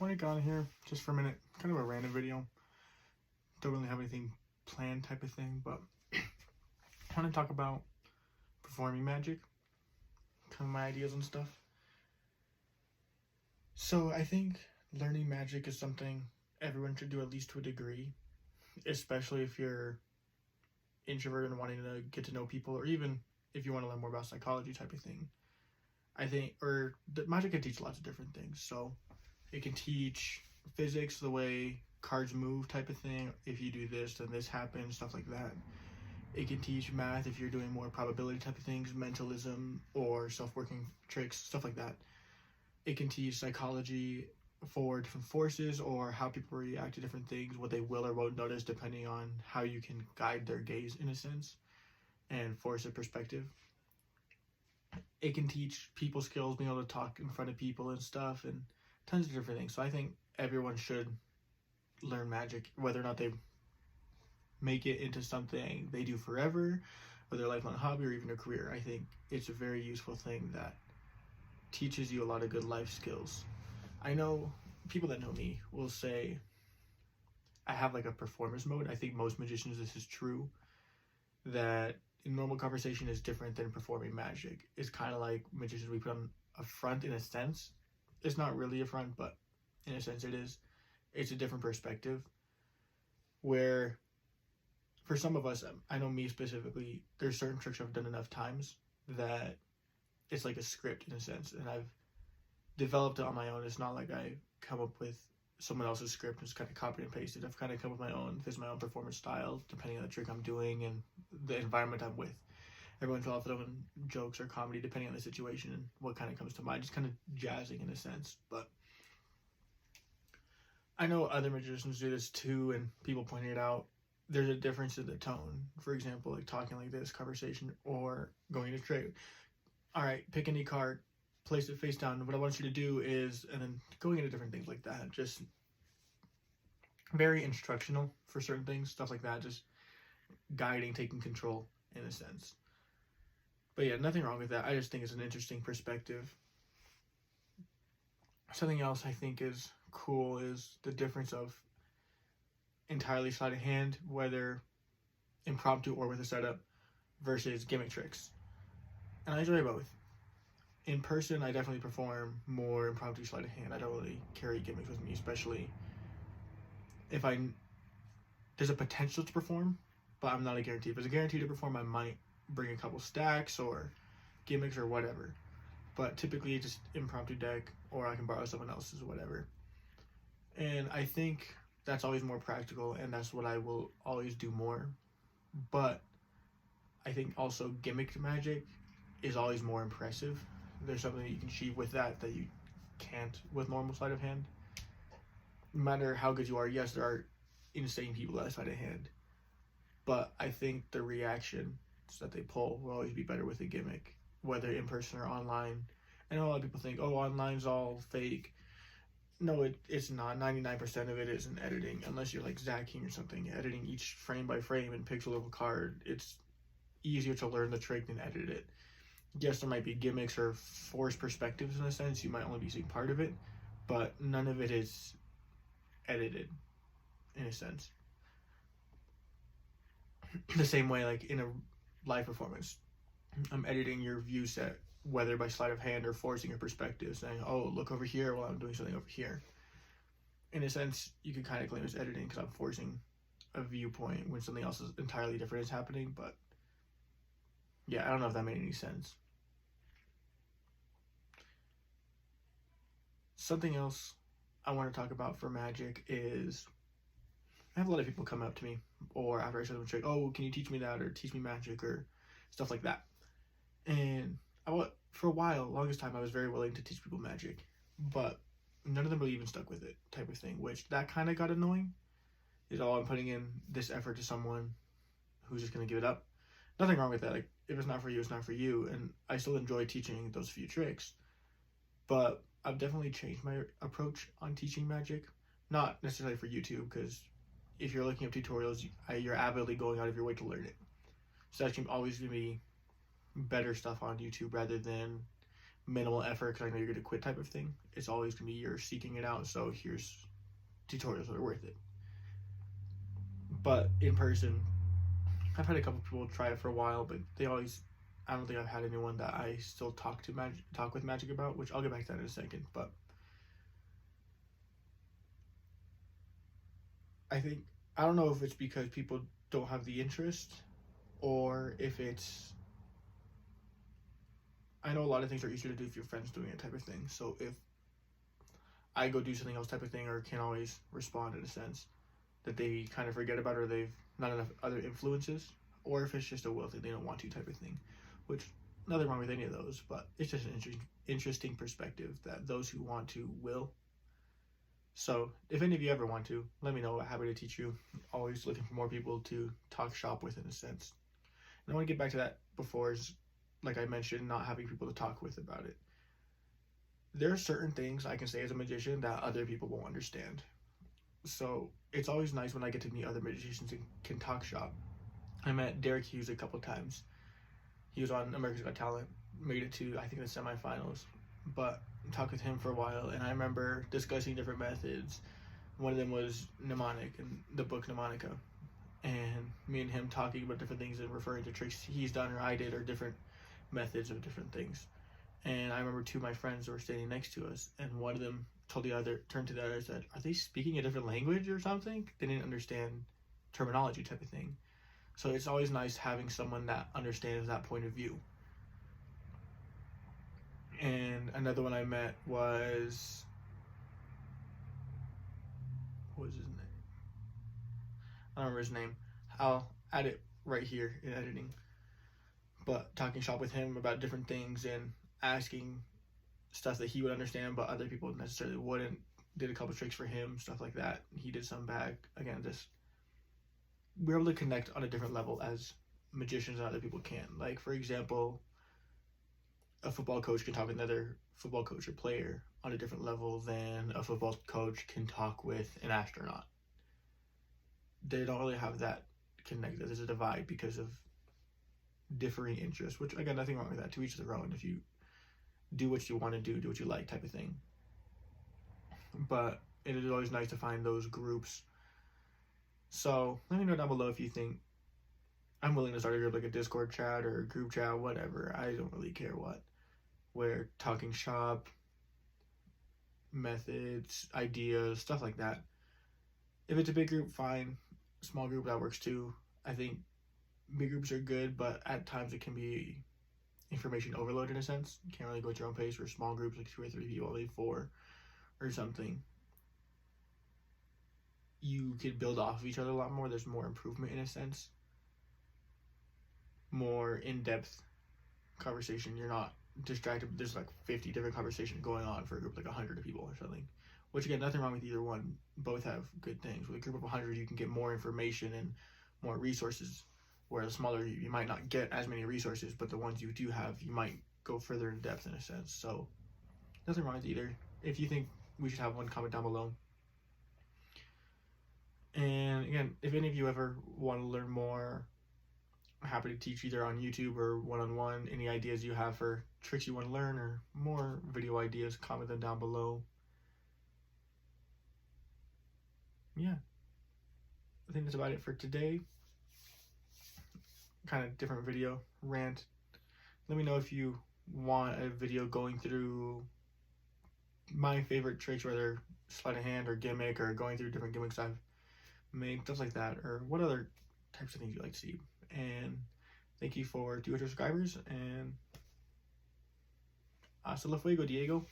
want to get on here just for a minute, kind of a random video. Don't really have anything planned type of thing, but I want to talk about performing magic, kind of my ideas and stuff. So I think learning magic is something everyone should do at least to a degree, especially if you're introverted and wanting to get to know people, or even if you want to learn more about psychology type of thing. I think, or magic can teach lots of different things. So it can teach physics, the way cards move type of thing. If you do this, then this happens, stuff like that. It can teach math if you're doing more probability type of things, mentalism or self-working tricks, stuff like that. It can teach psychology for different forces or how people react to different things, what they will or won't notice depending on how you can guide their gaze in a sense and force a perspective. It can teach people skills, being able to talk in front of people and stuff, and tons of different things. So I think everyone should learn magic, whether or not they make it into something they do forever, or their lifelong hobby, or even a career. I think it's a very useful thing that teaches you a lot of good life skills. I know people that know me will say I have like a performance mode. I think most magicians, this is true, that in normal conversation is different than performing magic. It's kind of like magicians, we put on a front in a sense. It's not really a front, but in a sense it is. It's a different perspective where for some of us, I know me specifically, there's certain tricks I've done enough times that it's like a script in a sense, and I've developed it on my own. It's not like I come up with someone else's script and just kind of copy and paste it. I've kind of come up with my own. There's my own performance style depending on the trick I'm doing and the environment I'm with. Everyone's all throwing jokes or comedy depending on the situation and what kind of comes to mind. Just kind of jazzing in a sense. But I know other magicians do this too, and people pointed it out. There's a difference in the tone. For example, like talking like this, conversation, or going to trick. All right, pick any card, place it face down. What I want you to do is, and then going into different things like that. Just very instructional for certain things, stuff like that. Just guiding, taking control in a sense. But yeah, nothing wrong with that. I just think it's an interesting perspective. Something else I think is cool is the difference of entirely sleight of hand, whether impromptu or with a setup, versus gimmick tricks. And I enjoy both. In person, I definitely perform more impromptu sleight of hand. I don't really carry gimmicks with me, especially if there's a potential to perform, but I'm not a guarantee. If there's a guarantee to perform, I might bring a couple stacks or gimmicks or whatever. But typically just impromptu deck, or I can borrow someone else's or whatever. And I think that's always more practical, and that's what I will always do more. But I think also gimmick magic is always more impressive. There's something that you can achieve with that you can't with normal sleight of hand. No matter how good you are, yes, there are insane people that sleight of hand, but I think the reactions that they pull will always be better with a gimmick, whether in person or online. I know a lot of people think, oh, online's all fake. No, it's not. 99% of it is in editing, unless you're like Zach King or something, editing each frame by frame and pixel of a card. It's easier to learn the trick than edit it. Yes, there might be gimmicks or forced perspectives in a sense. You might only be seeing part of it, but none of it is edited in a sense. The same way, like in a live performance, I'm editing your view set, whether by sleight of hand or forcing a perspective, saying, oh, look over here while I'm doing something over here. In a sense, you could kind of claim it's editing because I'm forcing a viewpoint when something else is entirely different is happening, but yeah, I don't know if that made any sense. Something else I want to talk about for magic is I have a lot of people come up to me, or after I show them a trick, oh, can you teach me that, or teach me magic, or stuff like that. And for a while, longest time, I was very willing to teach people magic, but none of them really even stuck with it type of thing, which that kind of got annoying. Is, oh, I'm putting in this effort to someone who's just going to give it up. Nothing wrong with that. Like, if it's not for you, it's not for you. And I still enjoy teaching those few tricks. But I've definitely changed my approach on teaching magic. Not necessarily for YouTube, because if you're looking up tutorials, you're avidly going out of your way to learn it. So that's always going to be better stuff on YouTube rather than minimal effort because I know you're going to quit type of thing. It's always going to be you're seeking it out, so here's tutorials that are worth it. But in person, I've had a couple people try it for a while, but I don't think I've had anyone that I still talk with magic about, which I'll get back to that in a second. But I don't know if it's because people don't have the interest, or if it's, I know a lot of things are easier to do if your friend's doing it type of thing. So if I go do something else type of thing, or can't always respond in a sense that they kind of forget about, or they've not enough other influences, or if it's just a will thing, they don't want to type of thing, which nothing wrong with any of those, but it's just an interesting perspective that those who want to will. So if any of you ever want to, let me know. I'm happy to teach you. Always looking for more people to talk shop with in a sense. And I want to get back to that before, is like I mentioned, not having people to talk with about it. There are certain things I can say as a magician that other people won't understand. So it's always nice when I get to meet other magicians and can talk shop. I met Derek Hughes a couple times. He was on America's Got Talent, made it to, I think, the semifinals, but talked with him for a while, and I remember discussing different methods. One of them was mnemonic, and the book Mnemonica, and me and him talking about different things and referring to tricks he's done or I did, or different methods of different things. And I remember two of my friends were standing next to us, and one of them turned to the other and said, "Are they speaking a different language or something?" They didn't understand terminology type of thing. So it's always nice having someone that understands that point of view. And another one I met was, what was his name? I don't remember his name. I'll add it right here in editing. But talking shop with him about different things and asking stuff that he would understand, but other people necessarily wouldn't. Did a couple tricks for him, stuff like that. He did some back. Again, just we're able to connect on a different level as magicians and other people can. Like, for example, a football coach can talk with another football coach or player on a different level than a football coach can talk with an astronaut. They don't really have that connect. There's a divide because of differing interests, which, again, nothing wrong with that. To each their own. If you do what you want to do what you like type of thing. But it is always nice to find those groups. So let me know down below if you think I'm willing to start a group, like a Discord chat or a group chat, whatever. I don't really care what. Where talking shop, methods, ideas, stuff like that. If it's a big group, fine. Small group, that works too. I think big groups are good, but at times it can be information overload in a sense. You can't really go at your own pace. For small groups, like 2 or 3 people, maybe 4 or something, you could build off of each other a lot more. There's more improvement in a sense. More in-depth conversation. You're not distracted. There's like 50 different conversations going on for a group like 100 people or something. Which, again, nothing wrong with either one. Both have good things. With a group of 100, you can get more information and more resources. Whereas smaller, you might not get as many resources, but the ones you do have, you might go further in depth in a sense. So nothing wrong with either. If you think we should have one, comment down below. And again, if any of you ever want to learn more, I'm happy to teach either on YouTube or one-on-one. Any ideas you have for tricks you want to learn or more video ideas, comment them down below. Yeah, I think that's about it for today. Kind of different video, rant. Let me know if you want a video going through my favorite tricks, whether sleight of hand or gimmick, or going through different gimmicks I've made, stuff like that, or what other types of things you like to see. And thank you for 200 subscribers, and hasta la fuego, Diego.